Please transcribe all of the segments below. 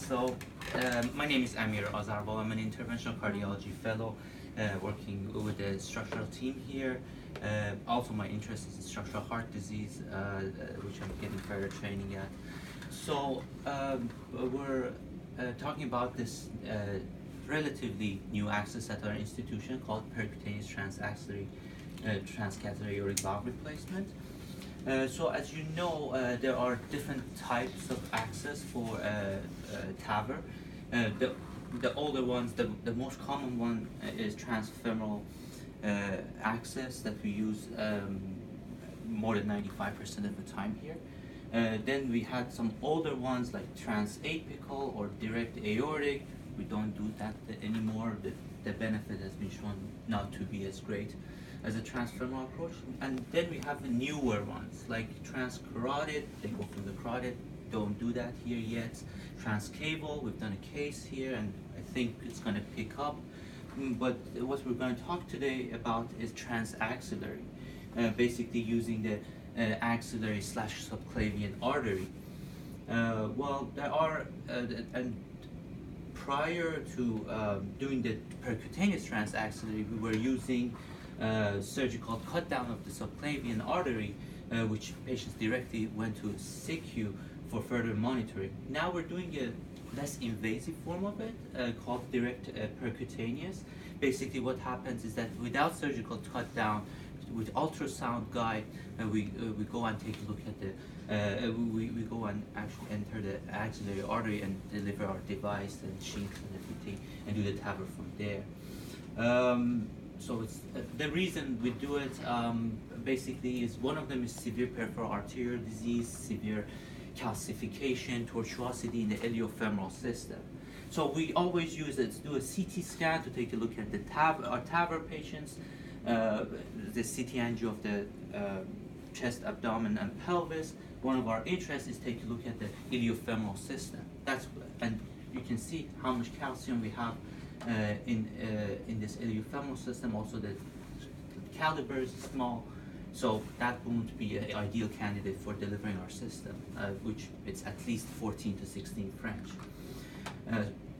So, my name is Amir Azarbo. I'm an interventional cardiology fellow working with the structural team here. Also, my interest is in structural heart disease, which I'm getting further training at. So, we're talking about this relatively new access at our institution called percutaneous transaxillary transcatheter aortic valve replacement. So as you know, there are different types of access for TAVR. The older ones, the most common one is transfemoral access that we use more than 95% of the time here. Then we had some older ones like transapical or direct aortic. We don't do that anymore. The benefit has been shown not to be as great as a transfemoral approach. And then we have the newer ones like transcarotid. They go through the carotid. Don't do that here yet. Transcaval, we've done a case here and I think it's going to pick up. But what we're going to talk today about is transaxillary, basically using the axillary / subclavian artery. Well, there are, and prior to doing the percutaneous transaxillary, we were using surgical cut down of the subclavian artery, which patients directly went to SICU for further monitoring. Now we're doing a less invasive form of it called direct percutaneous. Basically what happens is that without surgical cut down, with ultrasound guide, we go and take a look at the, we go and actually enter the axillary artery and deliver our device and sheath and everything and do the TAVR from there. So it's the reason we do it basically is one of them is severe peripheral arterial disease, severe calcification, tortuosity in the iliofemoral system. So we always use it to do a CT scan to take a look at the our TAVR patients, the CT angio of the chest, abdomen, and pelvis. One of our interests is take a look at the iliofemoral system. And you can see how much calcium we have in this iliofemoral system. Also the caliber is small, so that won't be an ideal candidate for delivering our system, which it's at least 14 to 16 French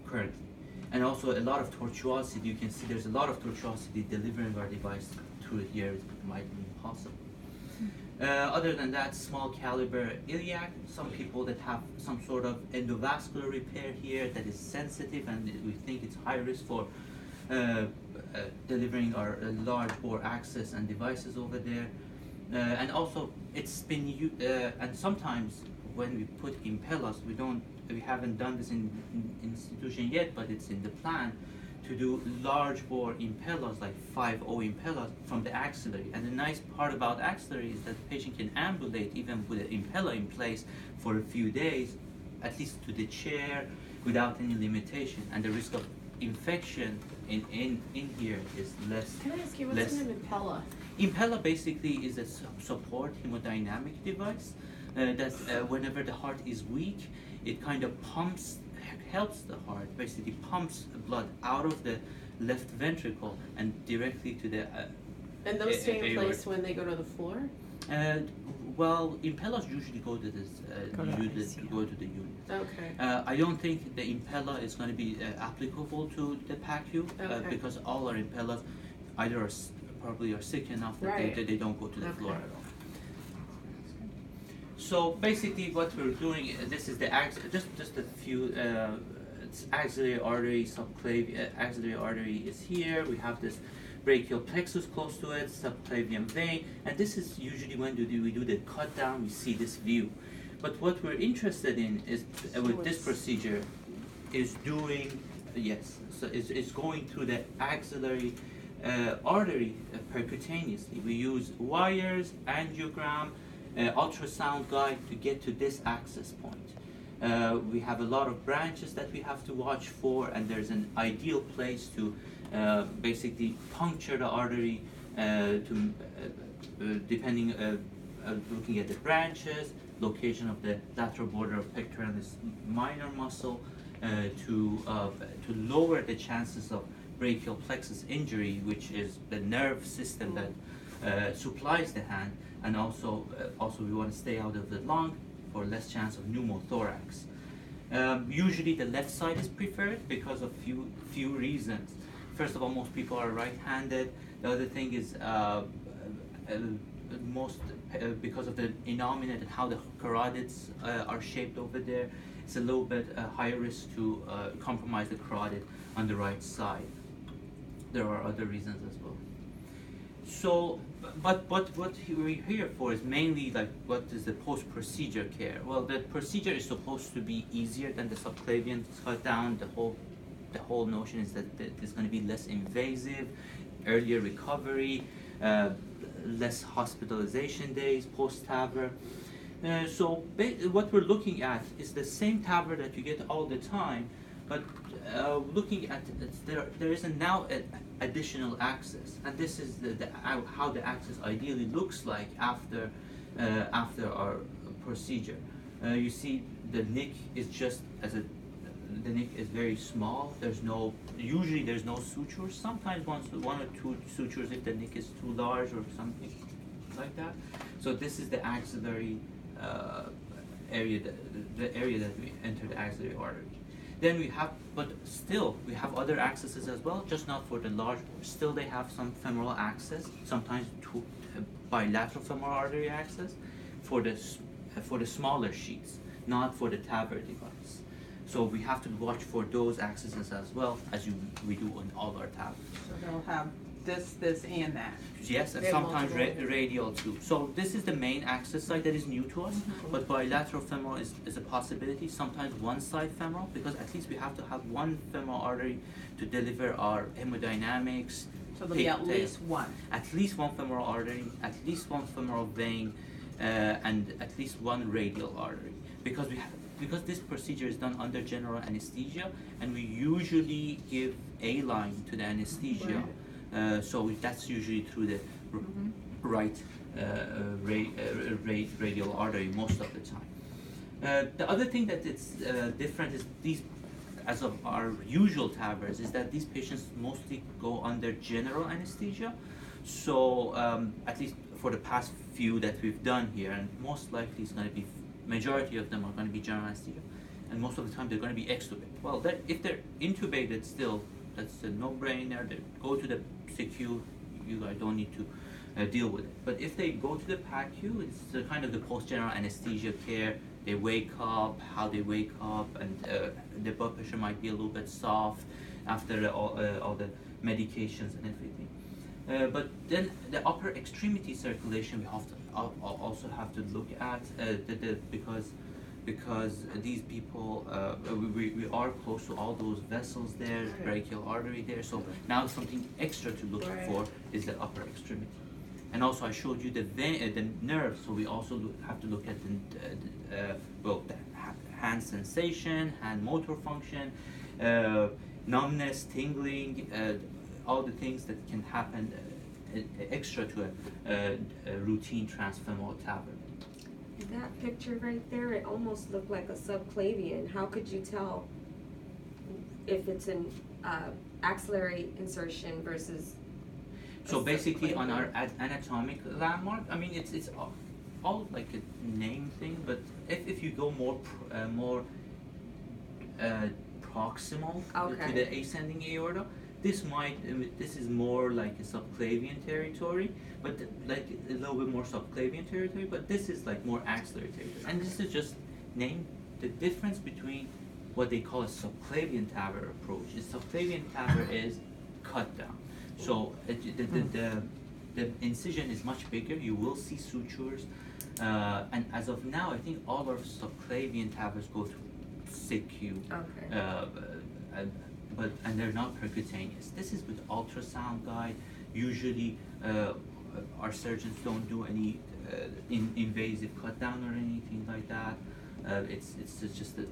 currently. And also a lot of tortuosity. You can see there's a lot of tortuosity. Delivering our device through here might be impossible. Other than that, small caliber iliac, some people that have some sort of endovascular repair here that is sensitive and we think it's high risk for delivering our large bore access and devices over there. And also it's been, and sometimes when we put impellas, we haven't done this in institution yet, but it's in the plan to do large bore impellas like 5O impellas from the axillary. And the nice part about axillary is that the patient can ambulate even with an impella in place for a few days, at least to the chair, without any limitation. And the risk of infection in here is less. Can I ask you, what's an impella? Impella basically is a support hemodynamic device that whenever the heart is weak, it kind of helps the heart, basically pumps blood out of the left ventricle and directly to the and those stay in place when they go to the floor? Well, impellas usually go to this, go to the unit. Okay. I don't think the impella is going to be applicable to the PACU because all our impellas either probably are sick enough that they don't go to the floor at all. So basically, what we're doing, this is the just a few. It's axillary artery, subclavian. Axillary artery is here. We have this brachial plexus close to it, subclavian vein, and this is usually when we do the cut down. We see this view, but what we're interested in is with this procedure is doing is going through the axillary artery percutaneously. We use wires, angiogram, ultrasound guide to get to this access point. We have a lot of branches that we have to watch for, and there's an ideal place to basically puncture the artery depending looking at the branches, location of the lateral border of pectoralis minor muscle to lower the chances of brachial plexus injury, which is the nerve system that supplies the hand, and also we want to stay out of the lung for less chance of pneumothorax. Usually the left side is preferred because of few reasons. First of all, most people are right-handed. The other thing is because of the innominate and how the carotids are shaped over there, it's a little bit higher risk to compromise the carotid on the right side. There are other reasons as well. So, but what we're here for is mainly like what is the post-procedure care. Well, the procedure is supposed to be easier than the subclavian cut down. The whole notion is that it's going to be less invasive, earlier recovery, less hospitalization days post-TAVR. So what we're looking at is the same TAVR that you get all the time, but looking at there is now additional access, and this is how the access ideally looks like after our procedure. You see the nick is just the nick is very small. Usually there's no sutures. Sometimes one or two sutures if the nick is too large or something like that. So this is the axillary area, the area that we enter the axillary artery. Then we have other accesses as well, just not for the large. Still they have some femoral access, sometimes bilateral femoral artery access for the smaller sheets, not for the TAVR device. So we have to watch for those accesses as well as we do on all our TAVRs. So they'll have this, and that. Yes, and sometimes radial too. So this is the main access site that is new to us, but bilateral femoral is a possibility. Sometimes one side femoral, because at least we have to have one femoral artery to deliver our hemodynamics. So there'll be at least one. At least one femoral artery, at least one femoral vein, and at least one radial artery. Because this procedure is done under general anesthesia, and we usually give A-line to the anesthesia. So that's usually through the right radial artery most of the time. The other thing that it's different is these, as of our usual TAVRs, is that these patients mostly go under general anesthesia. So at least for the past few that we've done here, and most likely it's going to be, majority of them are going to be general anesthesia, and most of the time they're going to be extubated. Well, if they're intubated still, that's a no-brainer. They go to the CQ, you guys don't need to deal with it. But if they go to the PACU, it's the kind of the post-general anesthesia care. They wake up, how they wake up, and the blood pressure might be a little bit soft after all the medications and everything. But then the upper extremity circulation we have to also have to look at because these people, we are close to all those vessels there, brachial artery there. So now something extra to look for is the upper extremity. And also I showed you the nerve, so we also have to look at the hand sensation, hand motor function, numbness, tingling, all the things that can happen extra to a routine transfemoral TAVR. That picture right there, it almost looked like a subclavian. How could you tell if it's an axillary insertion versus? So basically, on our anatomic landmark, I mean, it's all like a name thing. But if you go more proximal to the ascending aorta, this is more like a subclavian territory, but like a little bit more subclavian territory, but this is like more axillary territory. And this is just named the difference between what they call a subclavian TAVR approach. The subclavian TAVR is cut down. So the incision is much bigger. You will see sutures. And as of now, I think all our subclavian TAVRs go through CQ. And they're not percutaneous. This is with ultrasound guide. Usually, our surgeons don't do any invasive cut down or anything like that. It's just a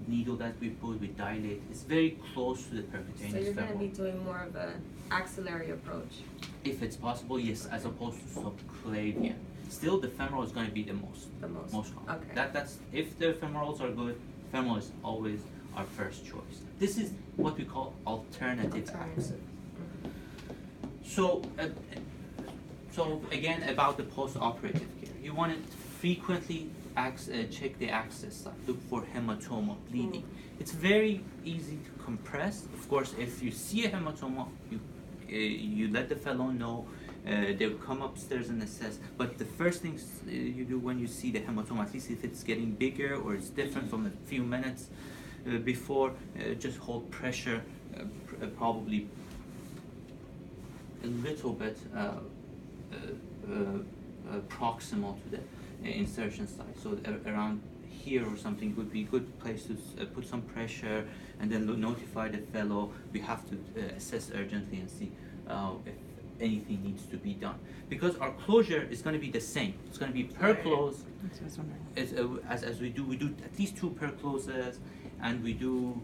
needle that we put, we dilate. It's very close to the percutaneous. So you're going to be doing more of an axillary approach? If it's possible, yes, as opposed to subclavian. Still, the femoral is going to be the most common. Okay. That's if the femorals are good, femoral is always our first choice. This is what we call alternative access. So again, about the post-operative care, you want to frequently check the access site. Look for hematoma, bleeding. It's very easy to compress. Of course, if you see a hematoma, you let the fellow know. They'll come upstairs and assess. But the first things you do when you see the hematoma, at least if it's getting bigger or it's different from a few minutes before, just hold pressure, probably a little bit proximal to the insertion site. So around here or something would be a good place to put some pressure, and then notify the fellow. We have to assess urgently and see if anything needs to be done, because our closure is going to be the same. It's going to be per close. As we do at least 2 per closes, and we do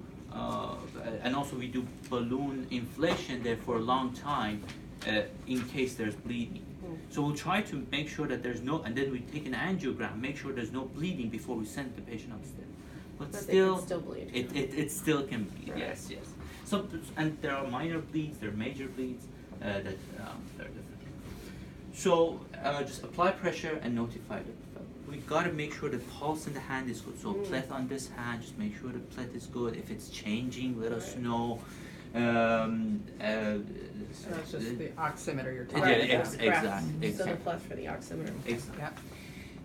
and also we do balloon inflation there for a long time in case there's bleeding. So we'll try to make sure that there's no, and then we take an angiogram, make sure there's no bleeding before we send the patient upstairs. But still, they can still bleed. It still can bleed. Right. Yes. So, and there are minor bleeds, there are major bleeds that are different. So just apply pressure and notify the fellow. We gotta make sure the pulse in the hand is good. So pleth on this hand, just make sure the pleth is good. If it's changing, let us know. So that's just the oximeter you're talking Right. about. Exactly. So the pleth for the oximeter. Exactly. Yep.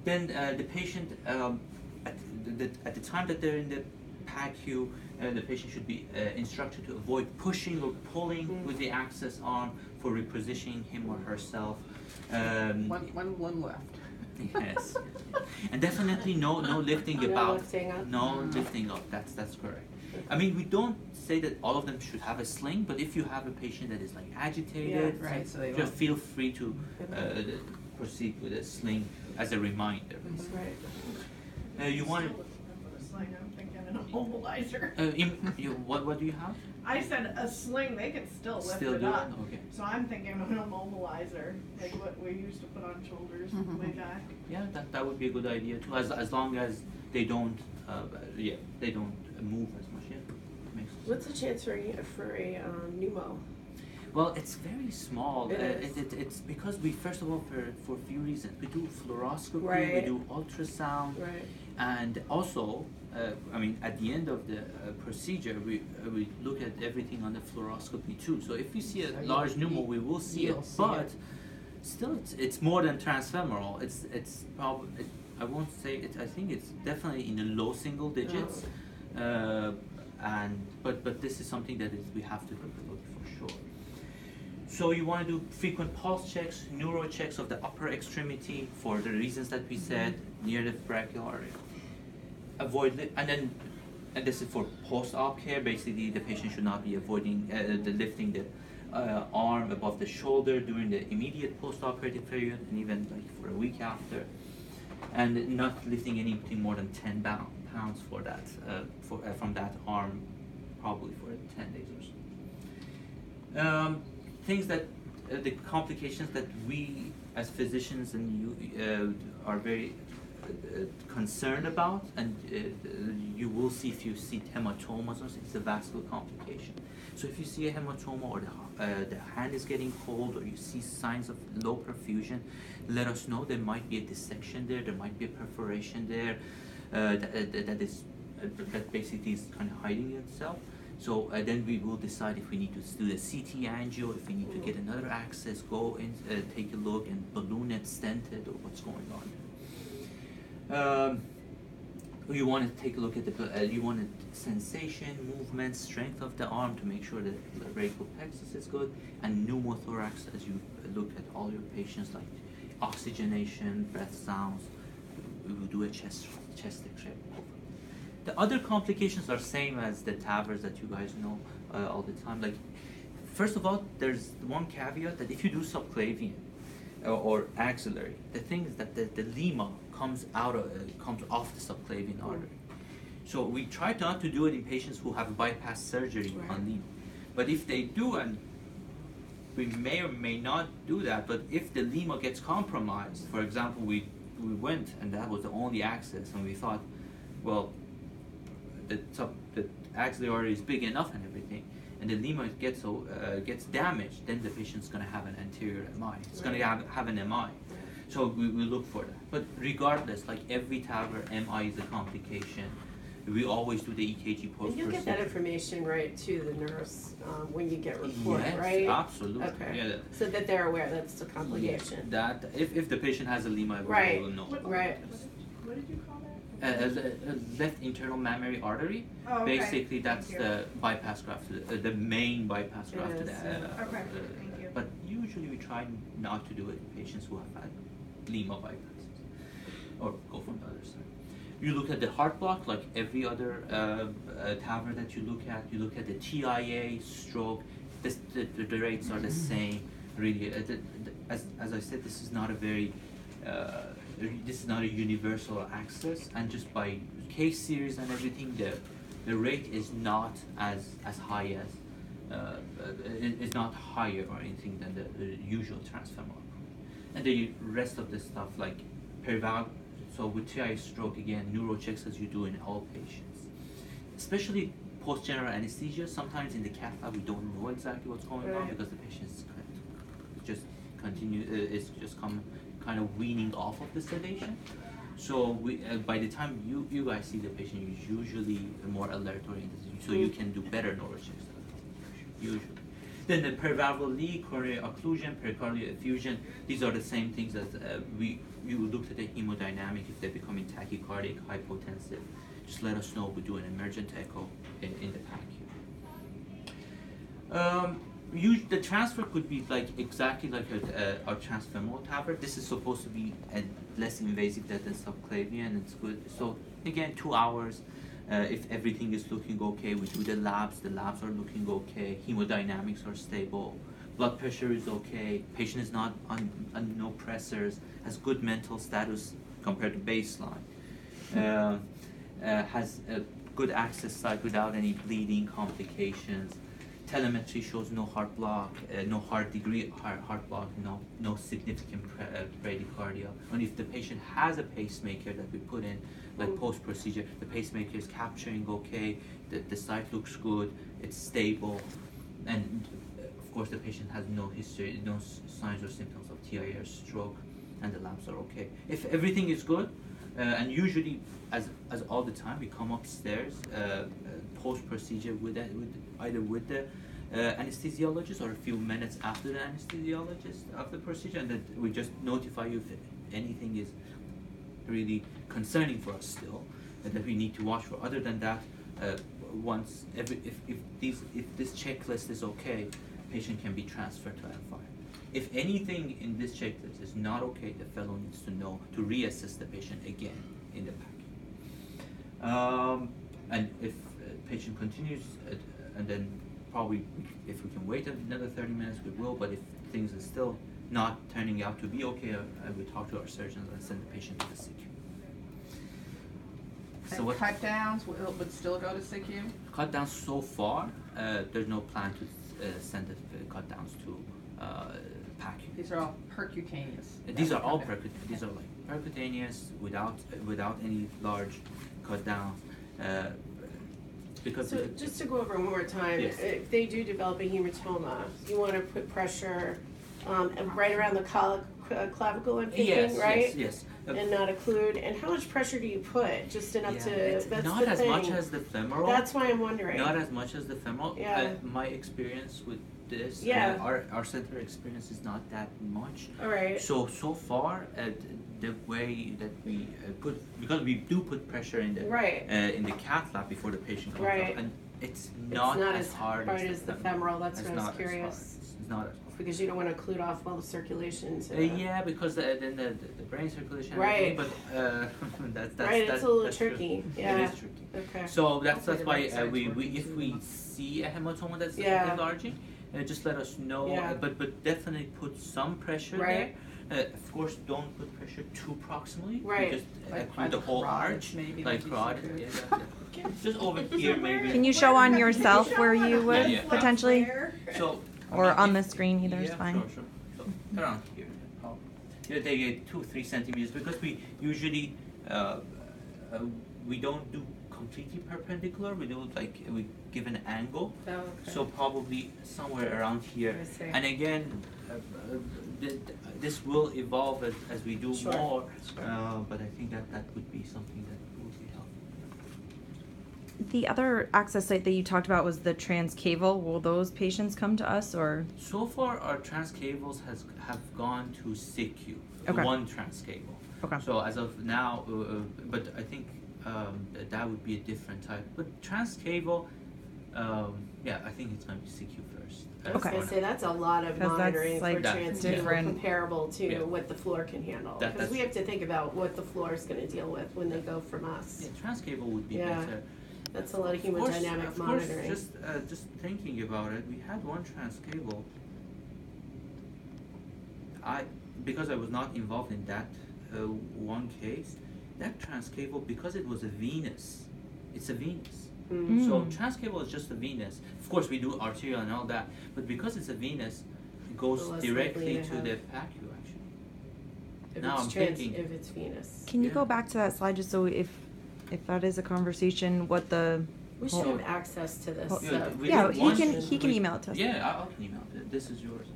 Then the patient, at the time that they're in the PACU, the patient should be instructed to avoid pushing or pulling with the access arm for repositioning him or herself. One left. Yes, and definitely no lifting No about. lifting up. No lifting up. That's correct. I mean, we don't say that all of them should have a sling, but if you have a patient that is like agitated, Yeah, right, so they just won't. feel free to proceed with a sling as a reminder. Right. You want Put a sling, I'm thinking an immobilizer. what do you have? I said a sling, they can still lift Still it do up. it? Okay. So I'm thinking of an immobilizer, like what we used to put on shoulders way back. Yeah, that would be a good idea too. As long as they don't they don't move as much. Yeah, makes sense. What's the chance for a pneumo? Well, it's very small. It is. It's because we, first of all, for a few reasons, we do fluoroscopy, we Right. do ultrasound, Right. and also, I mean, at the end of the procedure, we look at everything on the fluoroscopy too. So if we see a So large you'll- pneumo, we will see you'll it, see but it. still, it's more than transfemoral. It's probably, I won't say it. I think it's definitely in the low single digits, but this is something that we have to look for sure. So you want to do frequent pulse checks, neuro checks of the upper extremity for the reasons that we said, near the brachial area. And this is for post-op care. Basically, the patient should not be avoiding lifting the arm above the shoulder during the immediate post-operative period, and even like for a week after, and not lifting anything more than 10 pounds for that from that arm, probably for 10 days or so. Things that the complications that we as physicians and you are very concerned about, and you will see if you see hematomas or it's a vascular complication. So if you see a hematoma or the hand is getting cold, or you see signs of low perfusion, let us know. There might be a dissection there, there might be a perforation there that basically is kind of hiding itself. So then we will decide if we need to do the CT angio, if we need to get another access, go and take a look and balloon it, stent it, or what's going on. You want to take a look at you want a sensation, movement, strength of the arm to make sure that the brachial plexus is good, and pneumothorax as you look at all your patients, like oxygenation, breath sounds. We will do a chest X-ray. The other complications are same as the TAVRs that you guys know all the time. Like, first of all, there's one caveat that if you do subclavian or axillary, the thing is that the lima comes off the subclavian artery. So we try not to do it in patients who have bypass surgery on lima. But if they do, and we may or may not do that, but if the lima gets compromised, for example, we went and that was the only access, and we thought, well, the axillary artery is big enough and everything, and the lima gets damaged, then the patient's going to have an anterior MI. It's going to have an MI. So we look for that. But regardless, like every TAVR, MI is a complication. We always do the EKG post. And you'll get that information right to the nurse when you get report, Yes, right? absolutely. Okay. Yeah, So that they're aware that's a complication. that if the patient has a lima, Right. we will know. Right. What did you call that? Left internal mammary artery. Oh, okay. Basically, that's Thank you. the bypass graft, the main bypass It graft. is, yeah. Okay, thank you. But usually we try not to do it in patients who have had lima bypasses, or go from the other side. You look at the heart block, like every other TAVR that you look at. You look at the TIA, stroke. The rates are the same, really. As I said, this is not a very this is not a universal access, and just by case series and everything, the rate is not as high as it's not higher or anything than the usual transfemoral. And the rest of the stuff like perivalvular. So with TIA stroke, again, neuro checks as you do in all patients, especially post-general anesthesia. Sometimes in the cath lab we don't know exactly what's going on Right. because the patient is just it's just kind of weaning off of the sedation. So we by the time you guys see the patient, you're usually more alert oriented, so you can do better neuro checks usually. Then the perivalvular leak, coronary occlusion, pericardial effusion, these are the same things as you looked at the hemodynamic. If they're becoming tachycardic, hypotensive, just let us know. We do an emergent echo in the pack here. The transfer could be like exactly like our transfemoral TAVR. This is supposed to be less invasive than the subclavian. It's good. So again, 2 hours. If everything is looking okay, we do the labs. The labs are looking okay. Hemodynamics are stable. Blood pressure is okay. Patient is not on no pressors. Has good mental status compared to baseline. Has a good access site without any bleeding complications. Telemetry shows no heart block, no heart block, no significant bradycardia. And if the patient has a pacemaker that we put in, like post-procedure, the pacemaker is capturing okay, the site looks good, it's stable, and of course the patient has no history, no signs or symptoms of TIA or stroke, and the labs are okay. If everything is good, and usually, as all the time, we come upstairs post-procedure with either with the anesthesiologist or a few minutes after the anesthesiologist of the procedure, and that we just notify you if anything is really concerning for us still, and that we need to watch for. Other than that, if this checklist is okay, patient can be transferred to F5. If anything in this checklist is not okay, the fellow needs to know to reassess the patient again in the pack. And if patient continues, and then probably if we can wait another 30 minutes, we will. But if things are still not turning out to be okay, I will talk to our surgeons and send the patient to the CQ. So And what cut downs would still go to SICU? cut downs so far? There's no plan to send the cut downs to PAC. These are all percutaneous. These are all percutaneous. These are like percutaneous without any large cut downs. Because So just to go over one more time, Yes. if they do develop a hematoma, you want to put pressure right around the clavicle, I'm thinking, yes, right? yes. And not occlude. And how much pressure do you put? Just enough to. It's That's not the as thing. much as the femoral. That's why I'm wondering. Not as much as the femoral. Yeah. My experience with this, Yeah. our center experience is not that much. All right. So far, the way that we put, because we do put pressure in the Right. in the cath lab before the patient comes Right. up, and it's not as hard as the femoral. That's It's what I not was as hard. curious. It's not as hard. Because you don't want to occlude off all the circulation. Yeah, because then the brain circulation. and Right. everything, But that's Right, it's a little that's true. tricky. Yeah. It is tricky. Okay. So that's Hopefully the why right side's we working if too. we see a hematoma that's Yeah. enlarging, just let us know. Yeah. But definitely put some pressure Right. there. Of course, don't put pressure too proximally. Right. Just Like through the whole carotid, arch, maybe, like like you carotid. said. Yeah, just over here maybe. Can you show on yourself where you would Yeah. potentially, So. or I mean, on if- the screen, either is yeah, fine. Sure. So around here, probably. Yeah, they get 2-3 centimeters because we usually we don't do completely perpendicular. We do we give an angle. Oh, okay. So probably somewhere around here. I see. And again, this will evolve as we do Sure. more, Sure. but I think that would be something that would be helpful. The other access site that you talked about was the transcaval. Will those patients come to us or? So far, our trans cables have gone to CQ, Okay. one trans cable. Okay. So as of now, but I think that would be a different type. But trans cable, yeah, I think it's going to be CQ first. I was Okay. gonna say, that's a lot of 'Cause that's, monitoring for like, trans different. comparable to Yeah. what the floor can handle. That- Because we that's- have to think about what the floor is gonna deal with when they go from us. Yeah, trans cable would be Yeah. better. That's a lot of Of course, hemodynamic of monitoring. course, just thinking about it, we had one trans cable. Because I was not involved in that one case, that trans cable, because it was a venous, it's a venous. Mm. So trans cable is just a venous. Of course, we do arterial and all that, but because it's a venous, it goes Less directly likely to to have- the PACU actually. If Now it's I'm trans, thinking- if it's venous. Can you Yeah. go back to that slide just so if that is a conversation, what the We should have access to this. Oh, Yeah, we yeah, did he one- can we- email it to us. Yeah, I can email it. This is yours.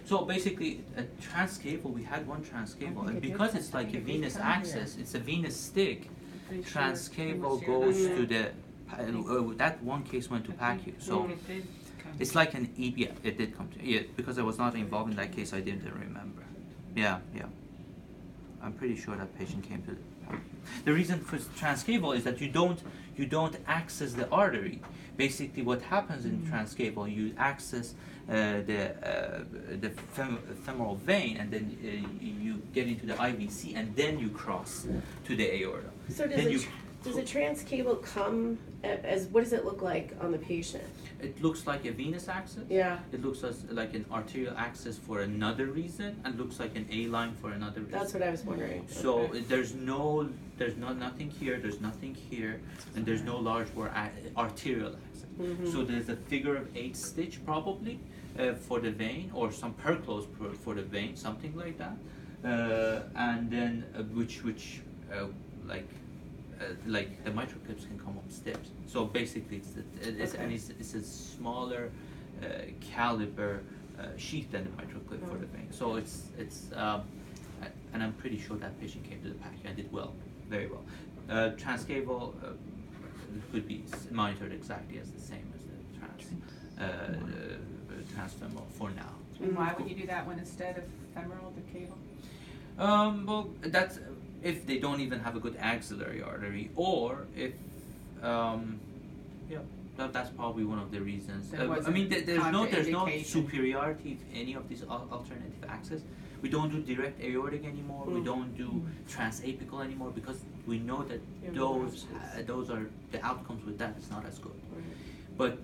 So basically, a trans cable, we had one trans cable, and it did because come- it's like I a think it did venous come here. access, it's a venous stick, Pretty sure trans it cable was goes here. to the, that one case went to PACU, so It did come. it's like an yeah, it did come to, yeah, because I was not involved in that case, I didn't remember. Yeah. I'm pretty sure that patient came to the PACU. The reason for trans cable is that you don't access the artery. Basically, what happens in trans cable, you access the femoral vein, and then you get into the IVC, and then you cross to the aorta. So Then you- does a trans cable come as, what does it look like on the patient? It looks like a venous access. Yeah, It looks like an arterial access for another reason, and looks like an A line for another reason. that's what I was wondering. So Okay. there's nothing here, there's nothing here, and there's no large bore arterial access. Mhm. So there's a figure of 8 stitch probably for the vein, or some perclose for the vein, something like that, and then which like the mitral clips can come up steps. So basically, it's a smaller caliber sheath than the mitral clip for the vein. So it's and I'm pretty sure that patient came to the PACU and did well, very well. Transcable could be monitored exactly as the same as the transfemoral for now. And why would you do that one instead of femoral, the cable? Well, that's if they don't even have a good axillary artery, or if, that's probably one of the reasons. There I wasn't mean, there's no contraindication. superiority to any of these alternative access. We don't do direct aortic anymore. We don't do transapical anymore because we know that Yeah, more those are the outcomes with that is not as good. Right. But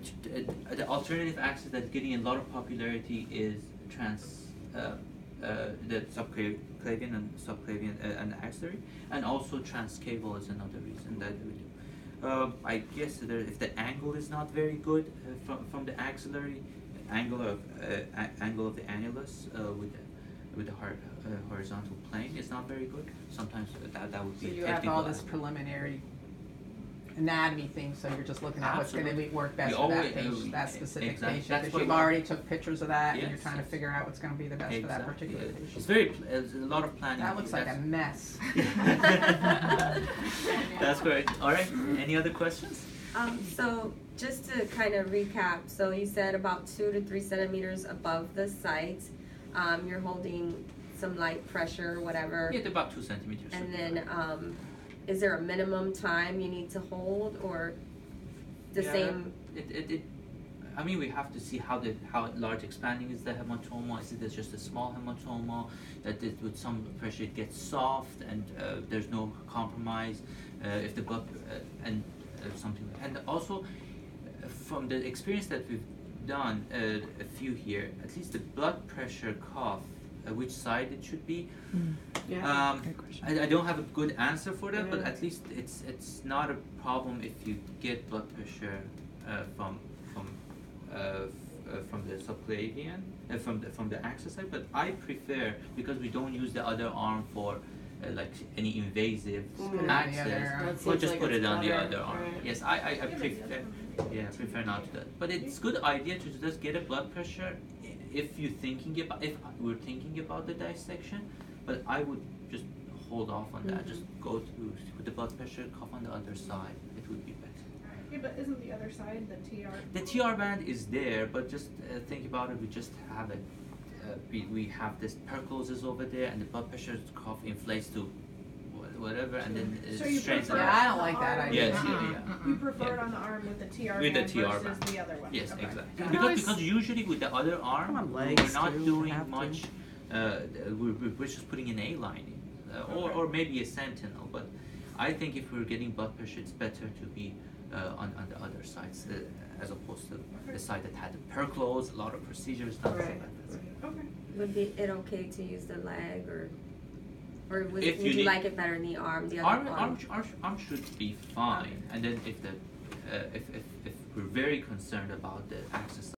the alternative access that's getting a lot of popularity is the subclavian and axillary, and also transcable is another reason that we do. I guess if the angle is not very good from the axillary, angle of the annulus with the horizontal plane is not very good. Sometimes that would So be you a have technical all this aspect. preliminary anatomy thing, so you're just looking at what's gonna work best We for that always- patient, that specific exactly. patient, That's because what you've we- already took pictures of that, and you're Yes, trying to yes. figure out what's gonna be the best for that Exactly. particular It's patient. there's a lot of planning. That looks like a mess. That's correct. All right. Any other questions? So just to kind of recap, so you said about 2 to 3 centimeters above the site, you're holding some light pressure, whatever. Yeah, about 2 centimeters. And then, is there a minimum time you need to hold, or the Yeah, same? I mean, we have to see how large expanding is the hematoma. Is it just a small hematoma that with some pressure it gets soft and there's no compromise? If the blood and something, and also from the experience that we've done, a few here, at least the blood pressure cuff, which side it should be. Yeah. Good question. I don't have a good answer for that, but Yeah. at least it's not a problem if you get blood pressure from the subclavian, from the access side. But I prefer, because we don't use the other arm for like any invasive Put it on the access, other arm. That we'll seems just like put it's it on the better, other arm. right. Yes, I prefer. Yeah, I prefer not to do that. But it's good idea to just get a blood pressure if we're thinking about the dissection, but I would just hold off on that. Just go to with the blood pressure cuff on the other side. It would be better. Yeah, but isn't the other side the TR? The TR band is there, but just think about it. We just have it. We have this percloses over there, and the blood pressure cuff inflates to whatever, and then it So you straightens prefer it Yeah, out. I don't like that idea. Yes, yeah. You prefer it on the arm with the TR With the band TR versus band. the other one? Yes, Okay. exactly. Got it. Because usually with the other arm, Come on, we're legs not too, doing have to. much. We're just putting an A line in, or maybe a sentinel. But I think if we're getting blood pressure, it's better to be on the other sides as opposed to the side that had the perclose, a lot of procedures done. Right. So that- Okay. Would be it okay to use the leg or If would you you need- like it better in the arm, the other Arm should be fine, and then if we're very concerned about the access